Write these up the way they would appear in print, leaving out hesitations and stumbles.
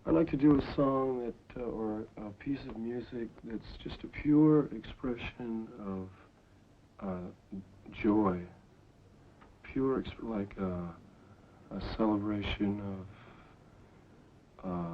I'd like to do a song that, or a piece of music that's just a pure expression of joy, like a celebration of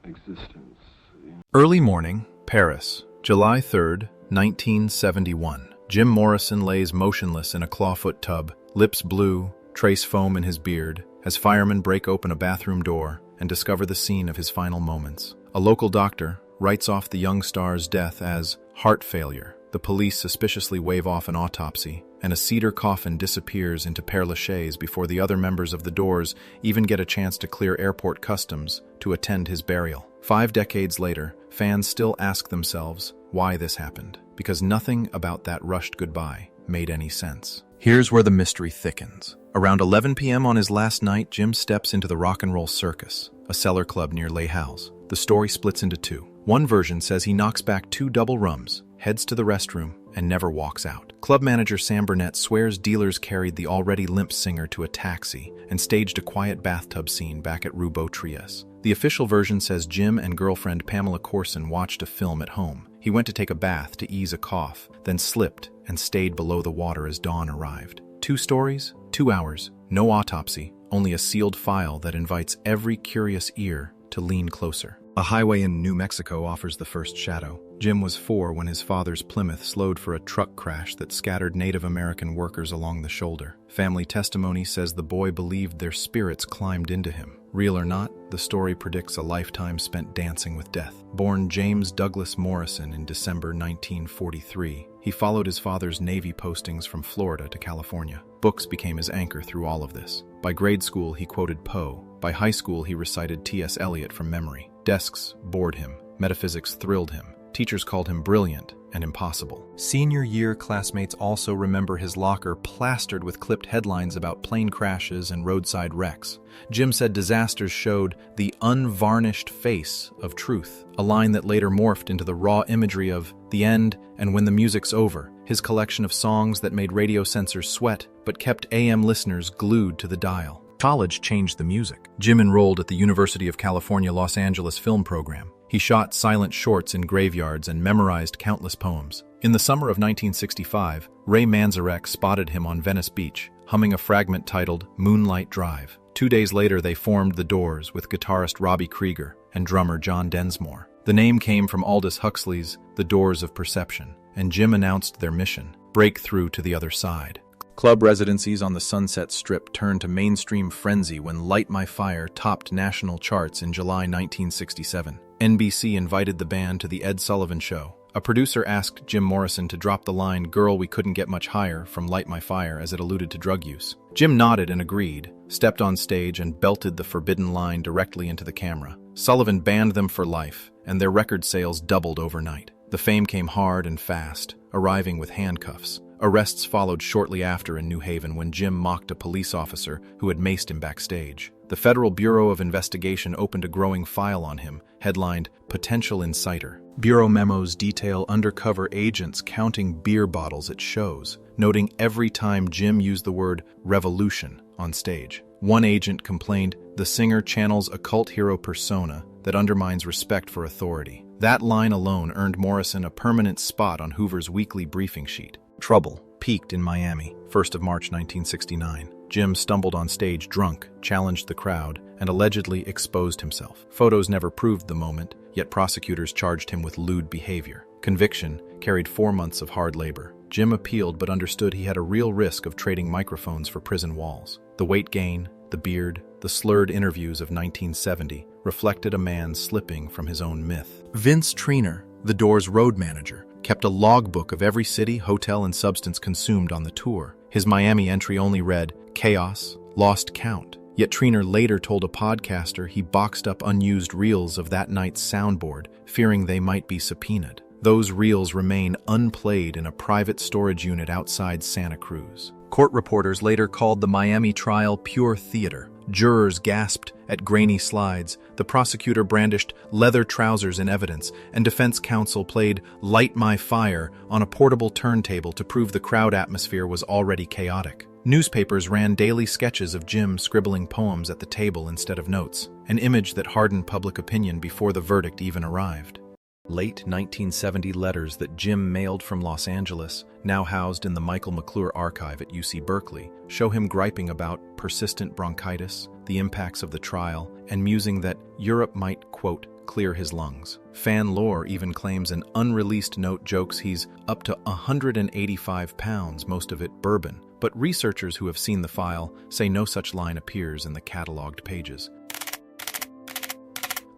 existence. You know? Early morning, Paris, July 3rd, 1971. Jim Morrison lays motionless in a clawfoot tub, lips blue, trace foam in his beard, as firemen break open a bathroom door and discover the scene of his final moments. A local doctor writes off the young star's death as heart failure. The police suspiciously wave off an autopsy, and a cedar coffin disappears into Père-Lachaise before the other members of the Doors even get a chance to clear airport customs to attend his burial. 5 decades later, fans still ask themselves why this happened, because nothing about that rushed goodbye made any sense. Here's where the mystery thickens. Around 11 p.m. on his last night, Jim steps into the Rock and Roll Circus, a cellar club near Les Halles. The story splits into two. One version says he knocks back 2 double rums, heads to the restroom, and never walks out. Club manager Sam Bernett swears dealers carried the already limp singer to a taxi and staged a quiet bathtub scene back at Rue Beautreillis. The official version says Jim and girlfriend Pamela Courson watched a film at home. He went to take a bath to ease a cough, then slipped and stayed below the water as dawn arrived. 2 stories, 2 hours, no autopsy, only a sealed file that invites every curious ear to lean closer. A highway in New Mexico offers the first shadow. Jim was 4 when his father's Plymouth slowed for a truck crash that scattered Native American workers along the shoulder. Family testimony says the boy believed their spirits climbed into him. Real or not, the story predicts a lifetime spent dancing with death. Born James Douglas Morrison in December 1943, he followed his father's Navy postings from Florida to California. Books became his anchor through all of this. By grade school, he quoted Poe. By high school, he recited T.S. Eliot from memory. Desks bored him. Metaphysics thrilled him. Teachers called him brilliant and impossible. Senior year classmates also remember his locker plastered with clipped headlines about plane crashes and roadside wrecks. Jim said disasters showed the unvarnished face of truth, a line that later morphed into the raw imagery of the end and when the music's over, his collection of songs that made radio censors sweat but kept AM listeners glued to the dial. College changed the music. Jim enrolled at the University of California, Los Angeles film program. He shot silent shorts in graveyards and memorized countless poems. In the summer of 1965, Ray Manzarek spotted him on Venice Beach, humming a fragment titled Moonlight Drive. 2 days later, they formed The Doors with guitarist Robbie Krieger and drummer John Densmore. The name came from Aldous Huxley's The Doors of Perception, and Jim announced their mission, break through to the other side. Club residencies on the Sunset Strip turned to mainstream frenzy when Light My Fire topped national charts in July 1967. NBC invited the band to The Ed Sullivan Show. A producer asked Jim Morrison to drop the line, "Girl, we couldn't get much higher," from Light My Fire as it alluded to drug use. Jim nodded and agreed, stepped on stage and belted the forbidden line directly into the camera. Sullivan banned them for life, and their record sales doubled overnight. The fame came hard and fast, arriving with handcuffs. Arrests followed shortly after in New Haven when Jim mocked a police officer who had maced him backstage. The Federal Bureau of Investigation opened a growing file on him, headlined Potential Inciter. Bureau memos detail undercover agents counting beer bottles at shows, noting every time Jim used the word revolution on stage. One agent complained the singer channels a cult hero persona that undermines respect for authority. That line alone earned Morrison a permanent spot on Hoover's weekly briefing sheet. Trouble peaked in Miami, 1st of March 1969. Jim stumbled on stage drunk, challenged the crowd, and allegedly exposed himself. Photos never proved the moment, yet prosecutors charged him with lewd behavior. Conviction carried 4 months of hard labor. Jim appealed but understood he had a real risk of trading microphones for prison walls. The weight gain, the beard, the slurred interviews of 1970 reflected a man slipping from his own myth. Vince Traynor, the Doors' road manager, kept a logbook of every city, hotel, and substance consumed on the tour. His Miami entry only read, "Chaos, lost count." Yet Traynor later told a podcaster he boxed up unused reels of that night's soundboard, fearing they might be subpoenaed. Those reels remain unplayed in a private storage unit outside Santa Cruz. Court reporters later called the Miami trial pure theater. Jurors gasped at grainy slides, the prosecutor brandished leather trousers in evidence, and defense counsel played Light My Fire on a portable turntable to prove the crowd atmosphere was already chaotic. Newspapers ran daily sketches of Jim scribbling poems at the table instead of notes. an image that hardened public opinion before the verdict even arrived. Late 1970 letters that Jim mailed from Los Angeles, now housed in the Michael McClure archive at UC Berkeley, show him griping about persistent bronchitis, the impacts of the trial, and musing that Europe might, quote, clear his lungs. Fan lore even claims an unreleased note jokes he's up to 185 pounds, most of it bourbon, but researchers who have seen the file say no such line appears in the cataloged pages.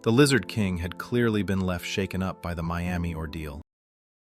The Lizard King had clearly been left shaken up by the Miami ordeal.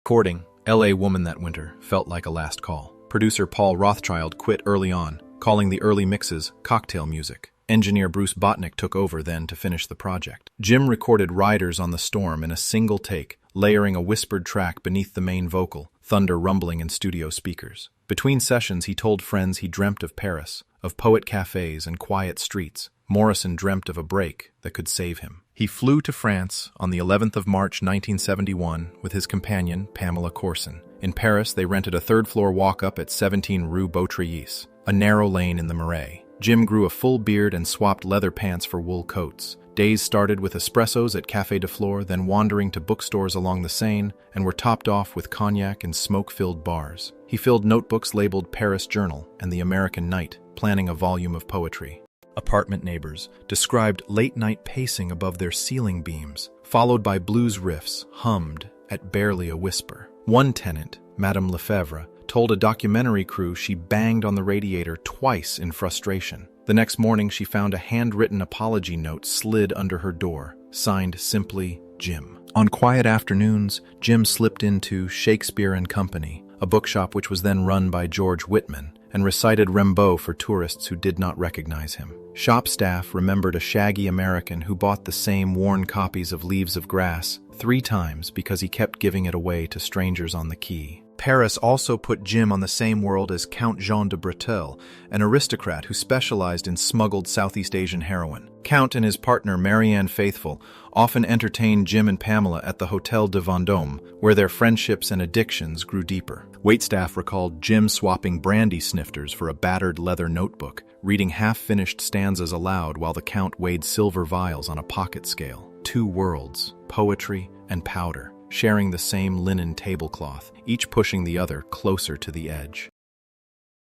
Recording, LA Woman that winter felt like a last call. Producer Paul Rothschild quit early on, calling the early mixes cocktail music. Engineer Bruce Botnick took over then to finish the project. Jim recorded Riders on the Storm in a single take, layering a whispered track beneath the main vocal, thunder rumbling in studio speakers. Between sessions, he told friends he dreamt of Paris, of poet cafes and quiet streets. Morrison dreamt of a break that could save him. He flew to France on the 11th of March 1971 with his companion, Pamela Courson. In Paris, they rented a third-floor walk-up at 17 Rue Beautreillis, a narrow lane in the Marais. Jim grew a full beard and swapped leather pants for wool coats. Days started with espressos at Café de Flore, then wandering to bookstores along the Seine, and were topped off with cognac and smoke-filled bars. He filled notebooks labeled Paris Journal and The American Night, planning a volume of poetry. Apartment neighbors described late-night pacing above their ceiling beams, followed by blues riffs hummed at barely a whisper. One tenant, Madame Lefebvre, told a documentary crew she banged on the radiator twice in frustration. The next morning, she found a handwritten apology note slid under her door, signed simply Jim. On quiet afternoons, Jim slipped into Shakespeare and Company, a bookshop which was then run by George Whitman, and recited Rimbaud for tourists who did not recognize him. Shop staff remembered a shaggy American who bought the same worn copies of Leaves of Grass 3 times because he kept giving it away to strangers on the quay. Paris also put Jim on the same world as Count Jean de Bretel, an aristocrat who specialized in smuggled Southeast Asian heroin. Count and his partner Marianne Faithfull often entertained Jim and Pamela at the Hôtel de Vendôme, where their friendships and addictions grew deeper. Waitstaff recalled Jim swapping brandy snifters for a battered leather notebook, reading half-finished stanzas aloud while the Count weighed silver vials on a pocket scale. 2 worlds, poetry and powder, sharing the same linen tablecloth, each pushing the other closer to the edge.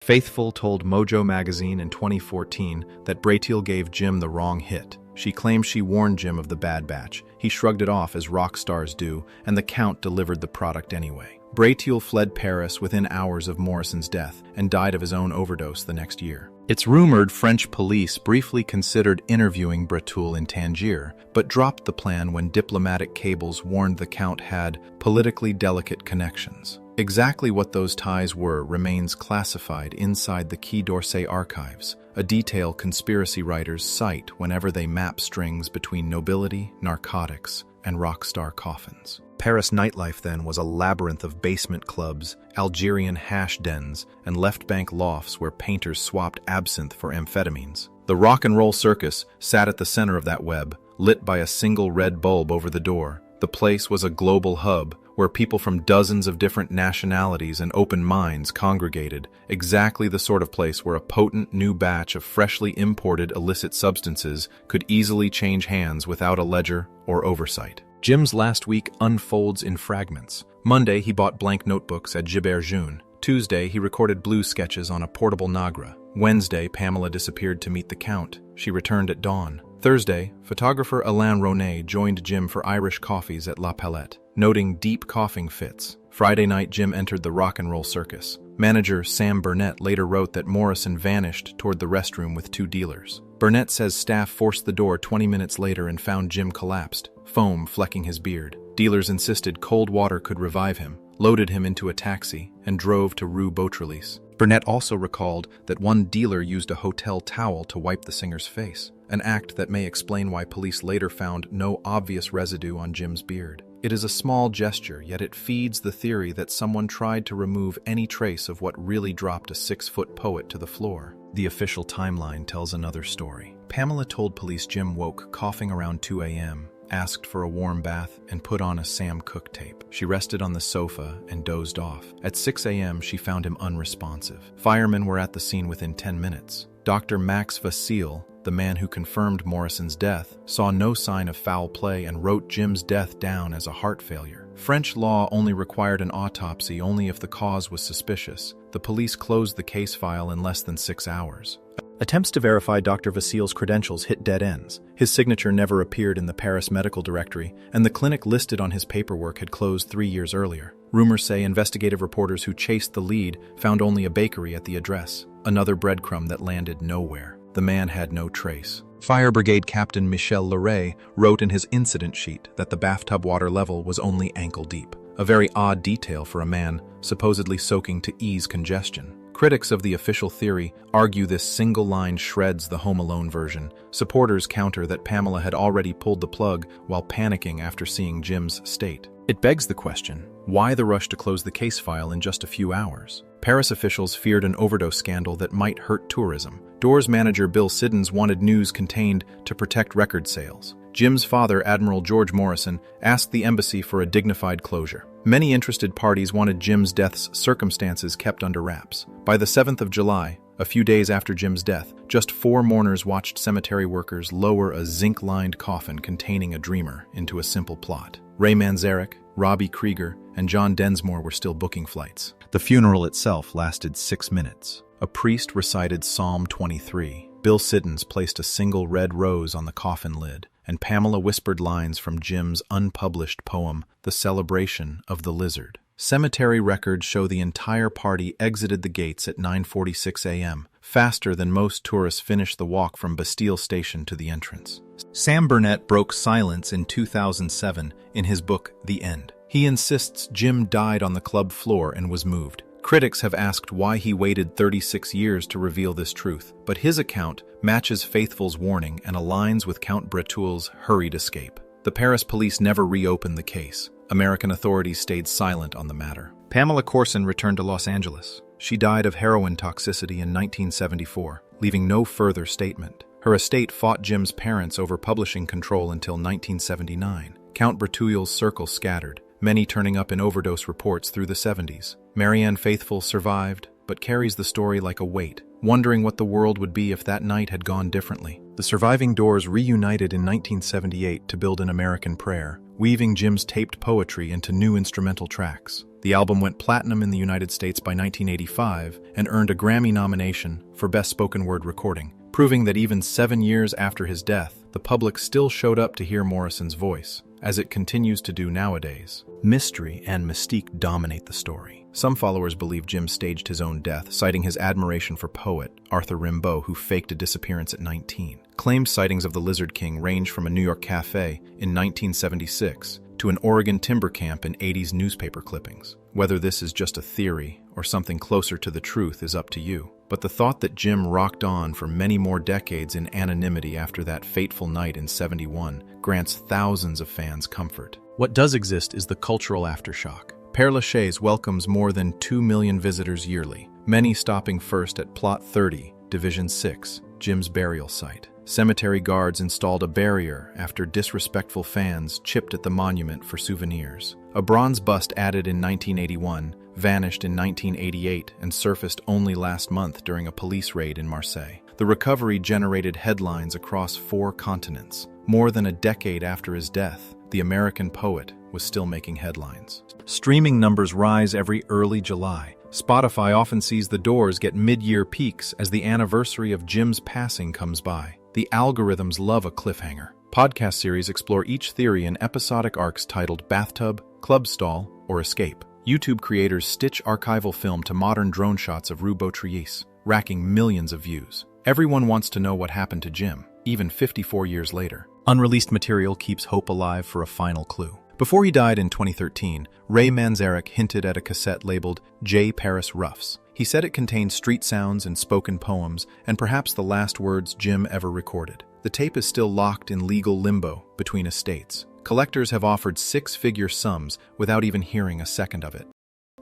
Faithfull told Mojo magazine in 2014 that Bretil gave Jim the wrong hit. She claimed she warned Jim of the Bad Batch. He shrugged it off as rock stars do, and the Count delivered the product anyway. Bretil fled Paris within hours of Morrison's death and died of his own overdose the next year. It's rumored French police briefly considered interviewing Bretil in Tangier, but dropped the plan when diplomatic cables warned the Count had politically delicate connections. Exactly what those ties were remains classified inside the Quai d'Orsay archives, a detail conspiracy writers cite whenever they map strings between nobility, narcotics, and rock star coffins. Paris nightlife then was a labyrinth of basement clubs, Algerian hash dens, and left-bank lofts where painters swapped absinthe for amphetamines. The Rock and Roll Circus sat at the center of that web, lit by a single red bulb over the door. The place was a global hub where people from dozens of different nationalities and open minds congregated, exactly the sort of place where a potent new batch of freshly imported illicit substances could easily change hands without a ledger or oversight. Jim's last week unfolds in fragments. Monday, he bought blank notebooks at Gibert June. Tuesday, he recorded blues sketches on a portable Nagra. Wednesday, Pamela disappeared to meet the Count. She returned at dawn. Thursday, photographer Alain Ronet joined Jim for Irish coffees at La Palette, noting deep coughing fits. Friday night, Jim entered the Rock and Roll Circus. Manager Sam Bernett later wrote that Morrison vanished toward the restroom with 2 dealers. Burnett says staff forced the door 20 minutes later and found Jim collapsed, foam flecking his beard. Dealers insisted cold water could revive him, loaded him into a taxi, and drove to Rue Beautreillis. Burnett also recalled that one dealer used a hotel towel to wipe the singer's face, an act that may explain why police later found no obvious residue on Jim's beard. It is a small gesture, yet it feeds the theory that someone tried to remove any trace of what really dropped a 6-foot poet to the floor. The official timeline tells another story. Pamela told police Jim woke coughing around 2 a.m., asked for a warm bath, and put on a Sam Cooke tape. She rested on the sofa and dozed off. At 6 a.m., she found him unresponsive. Firemen were at the scene within 10 minutes. Dr. Max Vasile, the man who confirmed Morrison's death, saw no sign of foul play and wrote Jim's death down as a heart failure. French law only required an autopsy only if the cause was suspicious. The police closed the case file in less than 6 hours. Attempts to verify Dr. Vasile's credentials hit dead ends. His signature never appeared in the Paris medical directory, and the clinic listed on his paperwork had closed 3 years earlier. Rumors say investigative reporters who chased the lead found only a bakery at the address, another breadcrumb that landed nowhere. The man had no trace. Fire Brigade Captain Michel Leray wrote in his incident sheet that the bathtub water level was only ankle deep, a very odd detail for a man supposedly soaking to ease congestion. Critics of the official theory argue this single line shreds the Home Alone version. Supporters counter that Pamela had already pulled the plug while panicking after seeing Jim's state. It begs the question, why the rush to close the case file in just a few hours? Paris officials feared an overdose scandal that might hurt tourism. Doors manager Bill Siddons wanted news contained to protect record sales. Jim's father, Admiral George Morrison, asked the embassy for a dignified closure. Many interested parties wanted Jim's death's circumstances kept under wraps. By the 7th of July, a few days after Jim's death, just 4 mourners watched cemetery workers lower a zinc-lined coffin containing a dreamer into a simple plot. Ray Manzarek, Robbie Krieger, and John Densmore were still booking flights. The funeral itself lasted 6 minutes. A priest recited Psalm 23. Bill Siddons placed a single red rose on the coffin lid, and Pamela whispered lines from Jim's unpublished poem, The Celebration of the Lizard. Cemetery records show the entire party exited the gates at 9:46 a.m., faster than most tourists finished the walk from Bastille Station to the entrance. Sam Bernett broke silence in 2007 in his book, The End. He insists Jim died on the club floor and was moved. Critics have asked why he waited 36 years to reveal this truth, but his account matches Faithful's warning and aligns with Count Breteul's hurried escape. The Paris police never reopened the case. American authorities stayed silent on the matter. Pamela Courson returned to Los Angeles. She died of heroin toxicity in 1974, leaving no further statement. Her estate fought Jim's parents over publishing control until 1979. Count Breteul's circle scattered, many turning up in overdose reports through the 70s. Marianne Faithfull survived, but carries the story like a weight, wondering what the world would be if that night had gone differently. The surviving Doors reunited in 1978 to build An American Prayer, weaving Jim's taped poetry into new instrumental tracks. The album went platinum in the United States by 1985 and earned a Grammy nomination for Best Spoken Word Recording, proving that even 7 years after his death, the public still showed up to hear Morrison's voice, as it continues to do nowadays. Mystery and mystique dominate the story. Some followers believe Jim staged his own death, citing his admiration for poet Arthur Rimbaud, who faked a disappearance at 19. Claimed sightings of the Lizard King range from a New York cafe in 1976 to an Oregon timber camp in 80s newspaper clippings. Whether this is just a theory or something closer to the truth is up to you. But the thought that Jim rocked on for many more decades in anonymity after that fateful night in 71 grants thousands of fans comfort. What does exist is the cultural aftershock. Père-Lachaise welcomes more than 2 million visitors yearly, many stopping first at Plot 30, Division 6, Jim's burial site. Cemetery guards installed a barrier after disrespectful fans chipped at the monument for souvenirs. A bronze bust added in 1981 vanished in 1988 and surfaced only last month during a police raid in Marseille. The recovery generated headlines across 4 continents. More than a decade after his death, the American poet was still making headlines. Streaming numbers rise every early July. Spotify often sees the Doors get mid-year peaks as the anniversary of Jim's passing comes by. The algorithms love a cliffhanger. Podcast series explore each theory in episodic arcs titled Bathtub, Club Stall, or Escape. YouTube creators stitch archival film to modern drone shots of Rue Beautreillis, racking millions of views. Everyone wants to know what happened to Jim, even 54 years later. Unreleased material keeps hope alive for a final clue. Before he died in 2013, Ray Manzarek hinted at a cassette labeled J. Paris Roughs. He said it contained street sounds and spoken poems, and perhaps the last words Jim ever recorded. The tape is still locked in legal limbo between estates. Collectors have offered 6-figure sums without even hearing a second of it.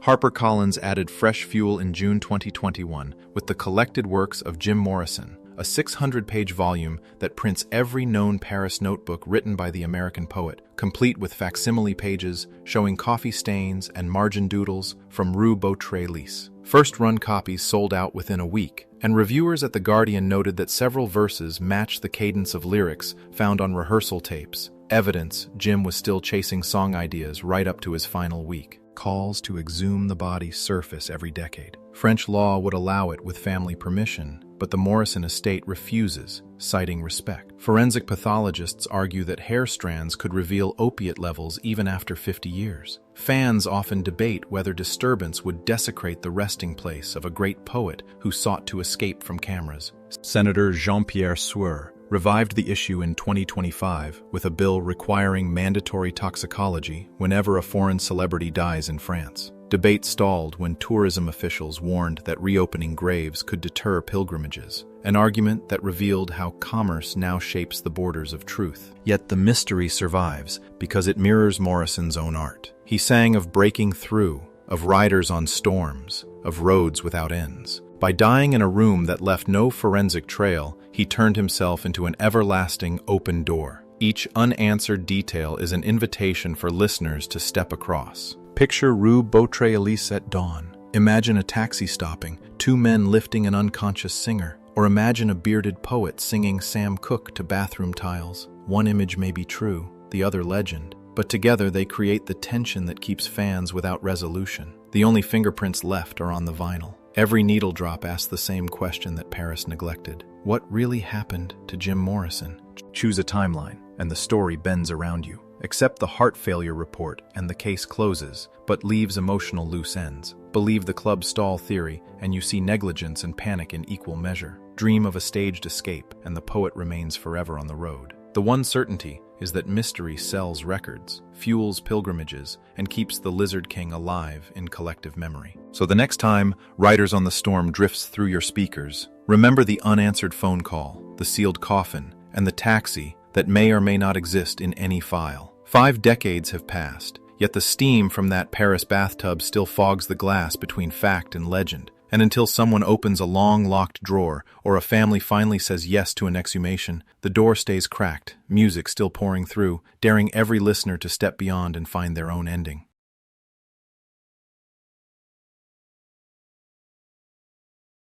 HarperCollins added fresh fuel in June 2021 with the collected works of Jim Morrison, a 600-page volume that prints every known Paris notebook written by the American poet, complete with facsimile pages showing coffee stains and margin doodles from Rue Beautreillis. First-run copies sold out within a week, and reviewers at The Guardian noted that several verses matched the cadence of lyrics found on rehearsal tapes, evidence Jim was still chasing song ideas right up to his final week. Calls to exhume the body surface every decade. French law would allow it with family permission, but the Morrison estate refuses, citing respect. Forensic pathologists argue that hair strands could reveal opiate levels even after 50 years. Fans often debate whether disturbance would desecrate the resting place of a great poet who sought to escape from cameras. Senator Jean-Pierre Sueur revived the issue in 2025 with a bill requiring mandatory toxicology whenever a foreign celebrity dies in France. Debate stalled when tourism officials warned that reopening graves could deter pilgrimages, an argument that revealed how commerce now shapes the borders of truth. Yet the mystery survives because it mirrors Morrison's own art. He sang of breaking through, of riders on storms, of roads without ends. By dying in a room that left no forensic trail, he turned himself into an everlasting open door. Each unanswered detail is an invitation for listeners to step across. Picture Rue Beautreillis at dawn. Imagine a taxi stopping, two men lifting an unconscious singer. Or imagine a bearded poet singing Sam Cooke to bathroom tiles. One image may be true, the other legend, but together they create the tension that keeps fans without resolution. The only fingerprints left are on the vinyl. Every needle drop asks the same question that Paris neglected. What really happened to Jim Morrison? Choose a timeline, and the story bends around you. Accept the heart failure report, and the case closes, but leaves emotional loose ends. Believe the club stall theory, and you see negligence and panic in equal measure. Dream of a staged escape, and the poet remains forever on the road. The one certainty is that mystery sells records, fuels pilgrimages, and keeps the Lizard King alive in collective memory. So the next time Riders on the Storm drifts through your speakers, remember the unanswered phone call, the sealed coffin, and the taxi that may or may not exist in any file. 5 decades have passed, yet the steam from that Paris bathtub still fogs the glass between fact and legend. And until someone opens a long locked drawer or a family finally says yes to an exhumation, the door stays cracked, music still pouring through, daring every listener to step beyond and find their own ending.